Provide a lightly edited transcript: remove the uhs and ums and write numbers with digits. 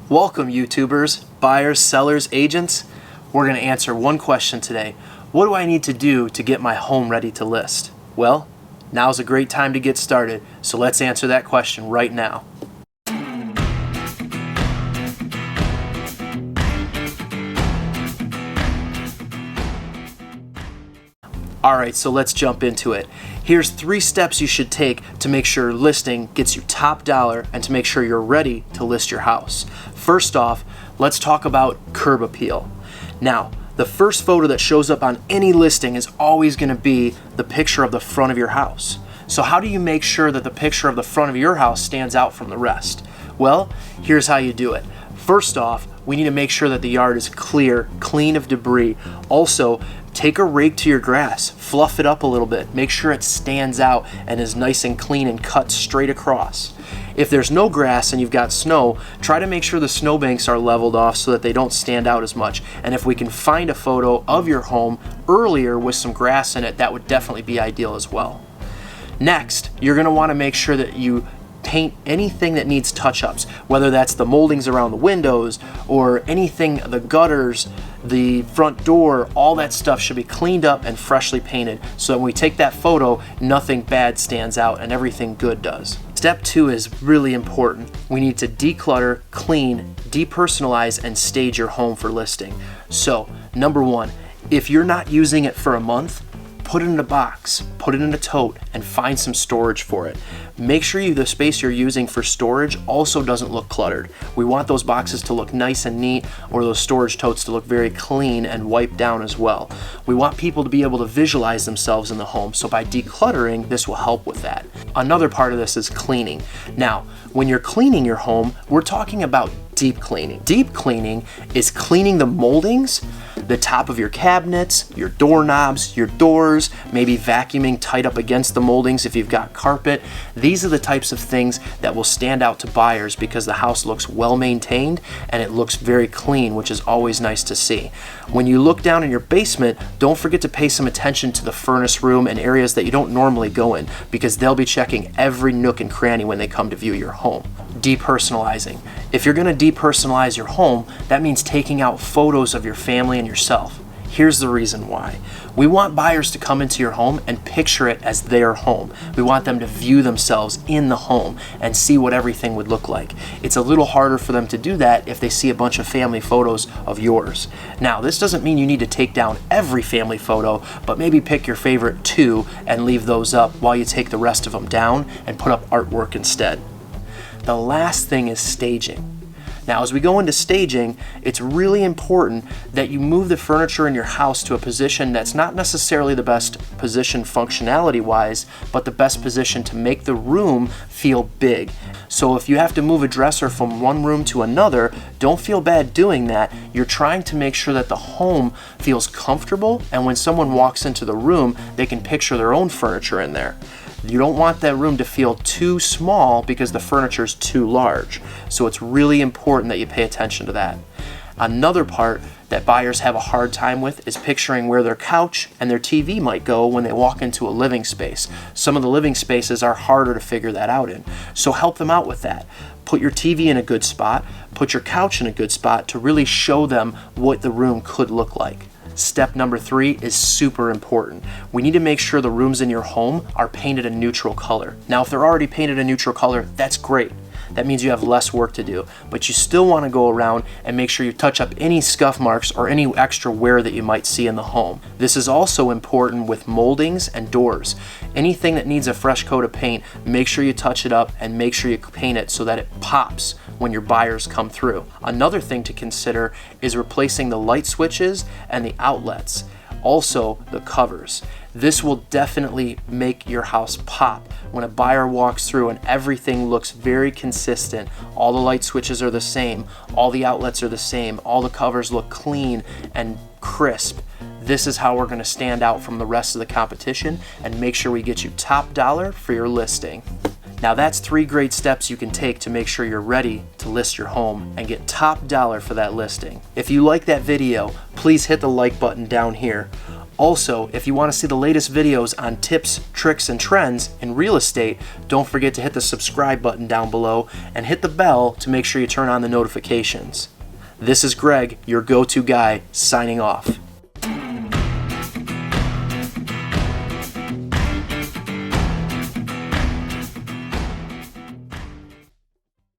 Welcome YouTubers, buyers, sellers, agents. We're going to answer one question today. What do I need to do to get my home ready to list? Well, now's a great time to get started, so let's answer that question right now. Alright, so let's jump into it. Here's 3 steps you should take to make sure your listing gets you top dollar and to make sure you're ready to list your house. First off, let's talk about curb appeal. Now, the first photo that shows up on any listing is always going to be the picture of the front of your house. So how do you make sure that the picture of the front of your house stands out from the rest? Well, here's how you do it. First off, we need to make sure that the yard is clear, clean of debris. Also, take a rake to your grass, fluff it up a little bit, make sure it stands out and is nice and clean and cut straight across. If there's no grass and you've got snow, try to make sure the snowbanks are leveled off so that they don't stand out as much. And if we can find a photo of your home earlier with some grass in it, that would definitely be ideal as well. Next, you're going to want to make sure that you paint anything that needs touch-ups, whether that's the moldings around the windows or anything, the gutters, the front door, all that stuff should be cleaned up and freshly painted so that when we take that photo, nothing bad stands out and everything good does. Step 2 is really important. We need to declutter, clean, depersonalize, and stage your home for listing. So, number 1, if you're not using it for a month, put it in a box, put it in a tote, and find some storage for it. Make sure the space you're using for storage also doesn't look cluttered. We want those boxes to look nice and neat, or those storage totes to look very clean and wiped down as well. We want people to be able to visualize themselves in the home, so by decluttering, this will help with that. Another part of this is cleaning. Now, when you're cleaning your home, we're talking about deep cleaning. Deep cleaning is cleaning the moldings, the top of your cabinets, your doorknobs, your doors, maybe vacuuming tight up against the moldings if you've got carpet. These are the types of things that will stand out to buyers because the house looks well maintained and it looks very clean, which is always nice to see. When you look down in your basement, don't forget to pay some attention to the furnace room and areas that you don't normally go in because they'll be checking every nook and cranny when they come to view your home. Depersonalizing. If you're going to depersonalize your home, that means taking out photos of your family and yourself. Here's the reason why. We want buyers to come into your home and picture it as their home. We want them to view themselves in the home and see what everything would look like. It's a little harder for them to do that if they see a bunch of family photos of yours. Now, this doesn't mean you need to take down every family photo, but maybe pick your favorite 2 and leave those up while you take the rest of them down and put up artwork instead. The last thing is staging. Now, as we go into staging, it's really important that you move the furniture in your house to a position that's not necessarily the best position functionality-wise, but the best position to make the room feel big. So if you have to move a dresser from one room to another, don't feel bad doing that. You're trying to make sure that the home feels comfortable, and when someone walks into the room, they can picture their own furniture in there. You don't want that room to feel too small because the furniture is too large. So it's really important that you pay attention to that. Another part that buyers have a hard time with is picturing where their couch and their TV might go when they walk into a living space. Some of the living spaces are harder to figure that out in. So help them out with that. Put your TV in a good spot, put your couch in a good spot to really show them what the room could look like. Step number 3 is super important. We need to make sure the rooms in your home are painted a neutral color. Now, if they're already painted a neutral color, that's great. That means you have less work to do, but you still want to go around and make sure you touch up any scuff marks or any extra wear that you might see in the home. This is also important with moldings and doors. Anything that needs a fresh coat of paint, make sure you touch it up and make sure you paint it so that it pops when your buyers come through. Another thing to consider is replacing the light switches and the outlets. Also, the covers. This will definitely make your house pop when a buyer walks through and everything looks very consistent. All the light switches are the same, all the outlets are the same, all the covers look clean and crisp. This is how we're going to stand out from the rest of the competition and make sure we get you top dollar for your listing. Now that's 3 great steps you can take to make sure you're ready to list your home and get top dollar for that listing. If you like that video, please hit the like button down here. Also, if you want to see the latest videos on tips, tricks, and trends in real estate, don't forget to hit the subscribe button down below and hit the bell to make sure you turn on the notifications. This is Greg, your go-to guy, signing off.